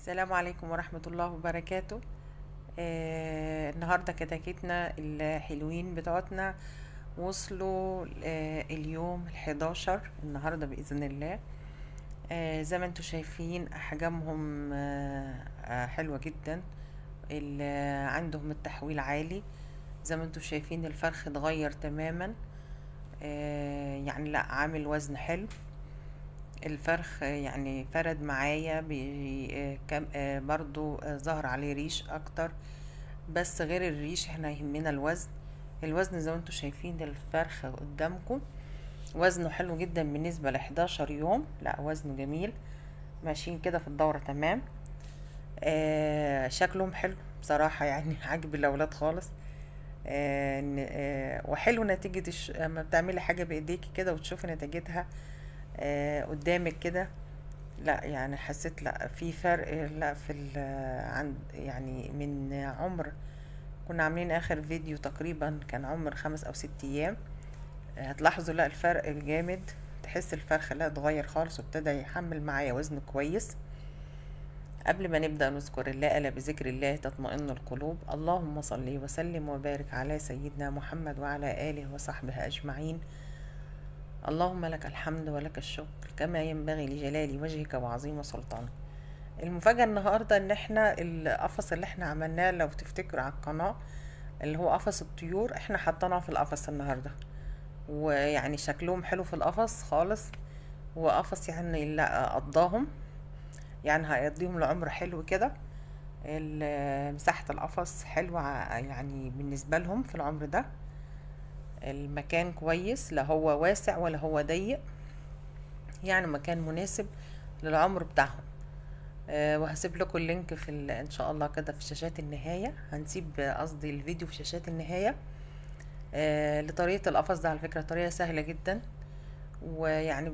السلام عليكم ورحمة الله وبركاته. النهاردة كتاكيتنا الحلوين بتوعتنا وصلوا اليوم ال11 النهاردة بإذن الله. زي ما انتوا شايفين أحجامهم حلوة جدا. عندهم التحويل عالي. زي ما انتوا شايفين الفرخ اتغير تماما. يعني لا عامل وزن حلو الفرخ، يعني فرد معايا برضو ظهر عليه ريش اكتر. بس غير الريش احنا يهمنا الوزن زي ما انتوا شايفين الفرخ قدامكم وزنه حلو جدا بالنسبة ل11 يوم. لا وزنه جميل، ماشيين كده في الدورة تمام. شكلهم حلو بصراحة، يعني عاجب الاولاد خالص. وحلو نتيجة اما بتعملي حاجة بايديكي كده وتشوفي نتيجتها قدامك كده. لا يعني حسيت لا في فرق، لا في عند يعني من عمر كنا عاملين اخر فيديو تقريبا كان عمر 5 أو 6 ايام. هتلاحظوا لا الفرق جامد. تحس الفرخ لا اتغير خالص وابتدى يحمل معايا وزن كويس. قبل ما نبدأ نذكر الله، ألا بذكر الله تطمئن القلوب. اللهم صل وسلم وبارك على سيدنا محمد وعلى آله وصحبه أجمعين. اللهم لك الحمد ولك الشكر كما ينبغي لجلال وجهك وعظيم سلطانك. المفاجأة النهاردة ان احنا القفص اللي احنا عملناه لو تفتكروا على القناة اللي هو قفص الطيور احنا حطيناه في القفص النهاردة، ويعني شكلهم حلو في القفص خالص. وقفص يعني لا قضاهم، يعني هيقضيهم لعمر حلو كده. مساحة القفص حلوة يعني بالنسبة لهم في العمر ده. المكان كويس، لا هو واسع ولا هو ضيق، يعني مكان مناسب للعمر بتاعهم. وهسيب لكم اللينك في ان شاء الله كده في شاشات النهاية. هنسيب قصدي الفيديو في شاشات النهاية لطريقة القفص ده. على فكرة طريقة سهلة جدا، ويعني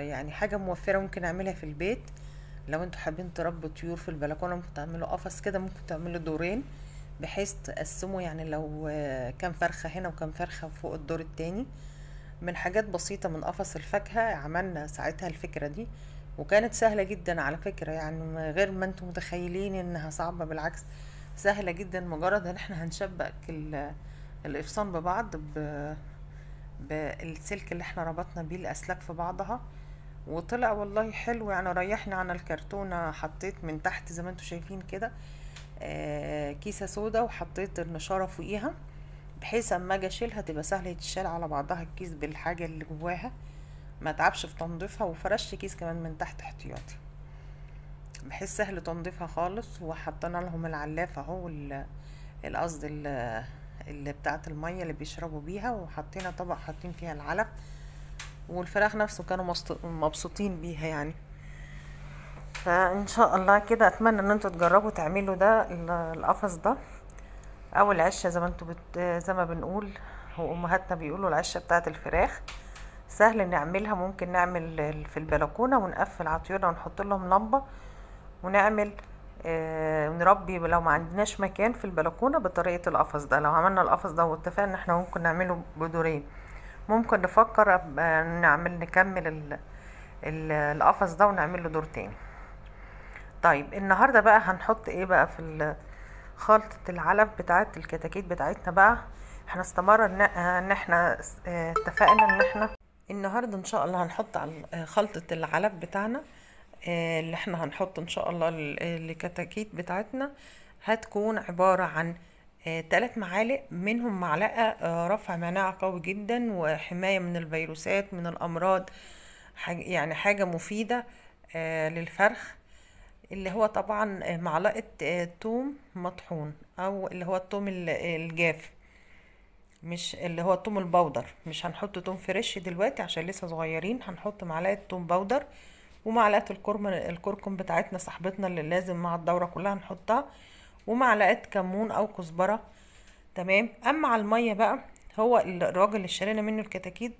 يعني حاجة موفرة ممكن اعملها في البيت. لو انتوا حابين تربوا طيور في البلكونة ممكن تعملوا قفص كده، ممكن تعملوا دورين بحيث تقسموا، يعني لو كام فرخة هنا وكام فرخة فوق الدور التاني. من حاجات بسيطة من قفص الفاكهة عملنا ساعتها الفكرة دي، وكانت سهلة جدا على فكرة، يعني غير ما انتم متخيلين انها صعبة، بالعكس سهلة جدا. مجرد ان احنا هنشبك الافصان ببعض بالسلك اللي احنا ربطنا بيه الاسلاك في بعضها، وطلع والله حلو. يعني ريحنا عن الكرتونة. حطيت من تحت زي ما انتم شايفين كده كيسة سودا، وحطيت النشارة فوقيها بحيث اما اجي اشيلها تبقى سهله تتشال على بعضها الكيس بالحاجه اللي جواها، ما تعبش في تنظيفها. وفرشت كيس كمان من تحت احتياطي بحيث سهل تنظيفها خالص. وحطينا لهم العلافه اهو القصد اللي بتاعه الميه اللي بيشربوا بيها، وحطينا طبق حاطين فيها العلف. والفراخ نفسه كانوا مبسوطين بيها يعني. فان شاء الله كده اتمنى ان انتوا تجربوا تعملوا ده القفص ده او العشه زي ما انتوا زي ما بنقول، وامهاتنا بيقولوا العشه بتاعه الفراخ. سهل نعملها، ممكن نعمل في البلكونه ونقفل عطيونه ونحط لهم لمبه ونعمل نربي لو ما عندناش مكان في البلكونه بطريقه القفص ده. لو عملنا القفص ده واتفقنا ان احنا ممكن نعمله بدورين، ممكن نفكر نكمل القفص ده ونعمل له دور تاني. طيب النهارده بقى هنحط ايه بقى في خلطة العلف بتاعت الكتاكيت بتاعتنا بقى. احنا استمر ان احنا اتفقنا ان احنا النهاردة ان شاء الله هنحط على خلطة العلف بتاعنا اللي احنا هنحط ان شاء الله الكتاكيت بتاعتنا. هتكون عبارة عن 3 معالق، منهم معلقة رفع مناعة قوي جدا وحماية من الفيروسات من الامراض، يعني حاجة مفيدة للفرخ. اللي هو طبعا معلقة توم مطحون، او اللي هو التوم الجاف، مش اللي هو التوم البودر. مش هنحط توم فريش دلوقتي عشان لسه صغيرين، هنحط معلقة توم بودر ومعلقة الكركم بتاعتنا صاحبتنا اللي لازم مع الدورة كلها نحطها، ومعلقة كمون او كزبرة. تمام. اما على المية بقى، هو الراجل اللي اشترينا منه الكتاكيت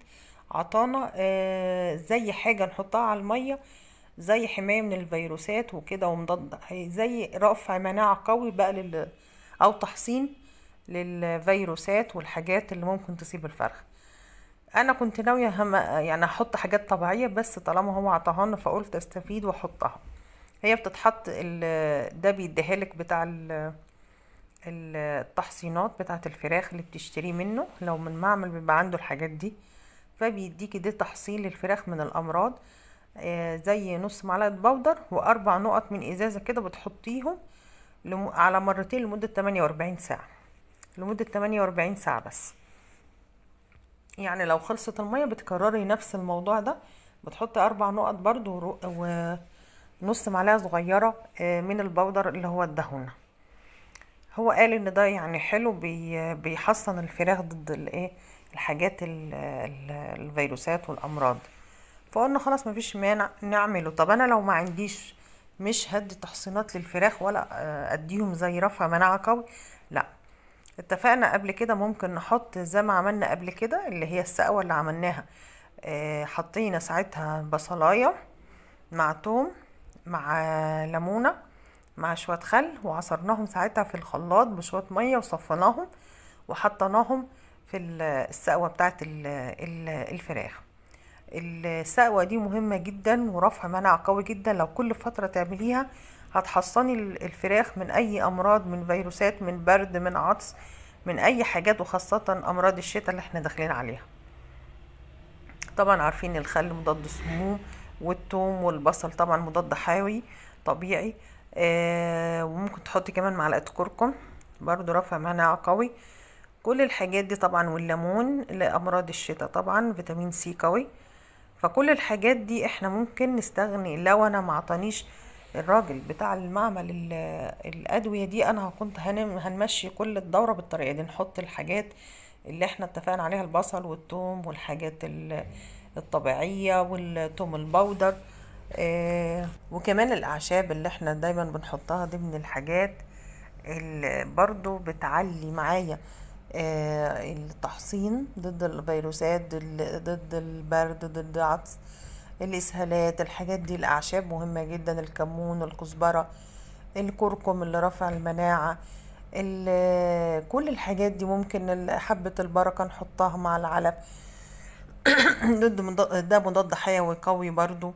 عطانا زي حاجة نحطها على المية زي حماية من الفيروسات وكده، ومضاد زي رفع مناعة قوي بقى او تحصين للفيروسات والحاجات اللي ممكن تصيب الفرخ. انا كنت ناوية يعني احط حاجات طبيعية، بس طالما هو عطاهانا فقلت استفيد واحطها. هي بتتحط ده بيديهالك بتاع التحصينات بتاعة الفراخ اللي بتشتريه منه، لو من معمل بيبقى عنده الحاجات دي، فبيديكي ده تحصين للفراخ من الامراض. زي نص معلقة بودر واربع نقط من ازازة كده بتحطيهم على مرتين لمدة 48 ساعة، لمدة 48 ساعة بس. يعني لو خلصت المية بتكرري نفس الموضوع ده، بتحطي اربع نقط برضو ونص معلقة صغيرة من البودر اللي هو الدهونة. هو قال ان ده يعني حلو، بيحصن الفراخ ضد الايه الحاجات الفيروسات والامراض. فقلنا خلاص مفيش مانع نعمله. طب انا لو ما عنديش، مش هدي تحصينات للفراخ ولا اديهم زي رفع مناعة قوي، لا. اتفقنا قبل كده ممكن نحط زي ما عملنا قبل كده اللي هي السقوة اللي عملناها. حطينا ساعتها بصلاية مع توم مع ليمونة مع شوية خل، وعصرناهم ساعتها في الخلاط بشوية مية وصفناهم وحطيناهم في السقوة بتاعت الفراخ. السقوة دي مهمة جدا ورفع مناعة قوي جدا، لو كل فترة تعمليها هتحصني الفراخ من اي امراض، من فيروسات، من برد، من عطس، من اي حاجات، وخاصة امراض الشتاء اللي احنا داخلين عليها. طبعا عارفين الخل مضاد سموم، والثوم والبصل طبعا مضاد حيوي طبيعي. وممكن تحطي كمان معلقة كركم برضو رفع مناعة قوي. كل الحاجات دي طبعا، والليمون لأمراض الشتاء طبعا، فيتامين سي قوي. فكل الحاجات دي احنا ممكن نستغني. لو انا معطانيش الراجل بتاع المعمل الأدوية دي، انا كنت هنمشي كل الدورة بالطريقة دي، نحط الحاجات اللي احنا اتفقنا عليها، البصل والثوم والحاجات الطبيعية والثوم البودر. وكمان الأعشاب اللي احنا دايما بنحطها، دي من الحاجات اللي برضو بتعلي معايا التحصين ضد الفيروسات، ضد البرد، ضد عطس، الإسهالات. الحاجات دي الأعشاب مهمة جدا، الكمون، الكزبرة، الكركم اللي رفع المناعة. كل الحاجات دي ممكن حبة البركة نحطها مع العلف ده مضاد حيوي قوي برضو.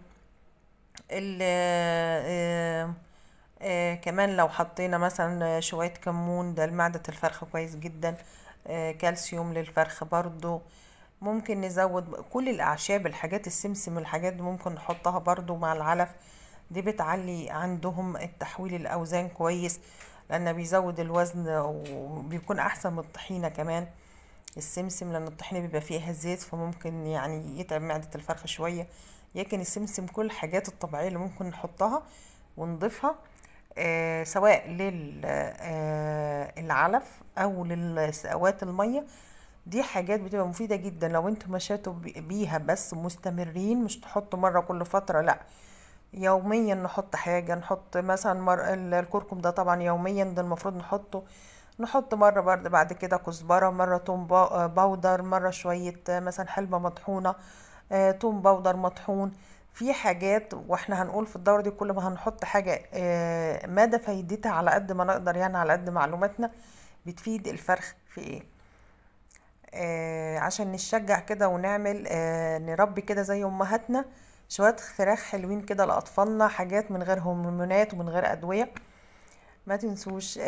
كمان لو حطينا مثلا شوية كمون، ده لمعدة الفرخ كويس جدا. كالسيوم للفرخ برضو. ممكن نزود كل الأعشاب، الحاجات السمسم، الحاجات دي ممكن نحطها برضو مع العلف، دي بتعلي عندهم التحويل الأوزان كويس، لأنه بيزود الوزن وبيكون أحسن من الطحينة كمان. السمسم لأن الطحينة بيبقى فيها زيت، فممكن يعني يتعب معدة الفرخ شوية، لكن السمسم كل الحاجات الطبيعية اللي ممكن نحطها ونضيفها سواء للعلف أو للسقوات المية. دي حاجات بتبقى مفيدة جدا لو انتوا مشيتوا بيها، بس مستمرين، مش تحطوا مرة كل فترة، لا، يوميا نحط حاجة. نحط مثلا الكركم ده طبعا يوميا، ده المفروض نحط مرة بعد كده كزبرة، مرة توم باودر، مرة شوية مثلا حلبة مطحونة، توم باودر مطحون. في حاجات، واحنا هنقول في الدورة دي كل ما هنحط حاجة مدى فايدتها على قد ما نقدر، يعني على قد معلوماتنا بتفيد الفرخ في ايه. عشان نشجع كده ونعمل نربي كده زي امهاتنا شوية فراخ حلوين كده لأطفالنا، حاجات من غير هرمونات ومن غير أدوية. ما تنسوش